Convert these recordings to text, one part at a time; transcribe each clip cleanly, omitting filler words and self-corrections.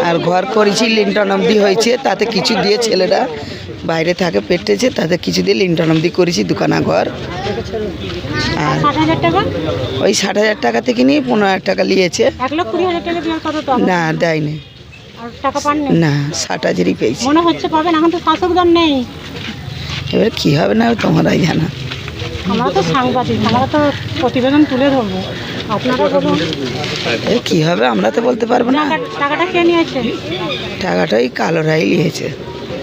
আর ঘর করেছি, লিন্টন অবধি হয়েছে, তাতে কিছু দিয়ে ছেলেরা বাইরে থাকে পেটেছে, তাতে কিছু দিয়ে লিন্টন অবধি করেছি, দুখানা ঘর। আর ওই 60,000 টাকা থেকে নিয়ে 15,000 টাকা নিয়েছে। না দেয়নি, না 60,000ই পেয়েছি। মনে হচ্ছে পাবেন, এখন তো শাসক দল নেই। এবার কী হবে না তোমারাই জানো। আমরা তো সাংবাদিক, আমরা তো প্রতিবেদন তুলে ধরবো, আপনারা বলুন কী হবে আমরা তো বলতে পারবো না। টাকাটা কে নিয়েছে? টাকাটা ওই কালোরাই নিয়েছে।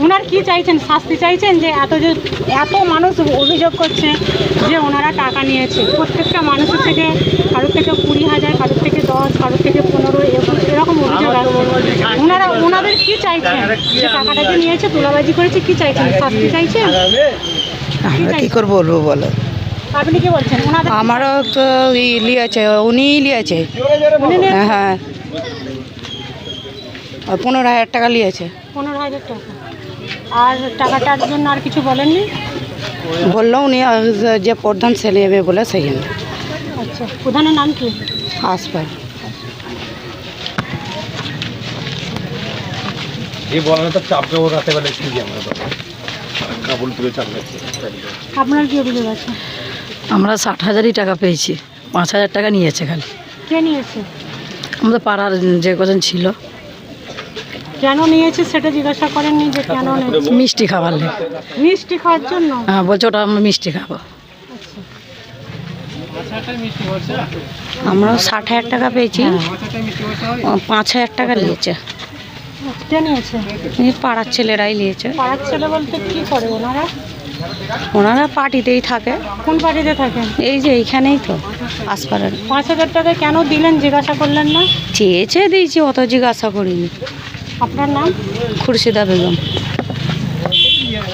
ওনার কি চাইছেন? শাস্তি চাইছেন? যে এত মানুষ অভিযোগ করছে যে ওনারা টাকা নিয়েছে, প্রত্যেকটা মানুষের থেকে, কারোর থেকে 20,000, কারোর থেকে 10, কারোর থেকে 15, এরকম অভিযোগ আছে। ওনাদের কি চাইছেন? যে টাকাটা যে নিয়েছে, তোলাবাজি করেছে, কি চাইছেন? শাস্তি চাইছেন? আমরা কী করে বলবো বলো? আপনি কি বলছেন? আমারও তো লিয়েছে, উনিই লিয়েছে। হ্যাঁ, 15,000 টাকা নিয়েছে। 15,000 টাকা। আর টাকাটার জন্য আর কিছু বলেননি? বললো উনি যে প্রধান সে নেবে বলে সেই জন্য। আচ্ছা, প্রধানের নাম কি? আসবে আপনার কি অভিযোগ আছে? আমরা 60,000 টাকা পেয়েছি, 5,000 টাকা নিয়েছে খালি। কে নিয়েছে? আমাদের পাড়ার যে কজন ছিল। কেন নিয়েছে সেটা জিজ্ঞাসা করেননি যে কেন নিয়েছে? মিষ্টি খাবার লেগে। মিষ্টি খাওয়ার জন্য? হ্যাঁ, বলছে ওটা আমরা মিষ্টি খাবো। আমরাও 60,000 টাকা পেয়েছি, 5,000 টাকা নিয়েছে। কে নিয়েছে? এই পাড়ার ছেলেরাই নিয়েছে। পাড়ার ছেলে বলতে কি করে ওনারা? ওনারা পার্টিতেই থাকে। কোন পার্টিতে থাকেন? এই যে এইখানেই তো আসপাড়ার। 5,000 টাকা কেন দিলেন জিজ্ঞাসা করলেন না? চেয়েছে দিয়েছি, অত জিজ্ঞাসা করিনি। আপনার নাম? খুরশিদা বেগম।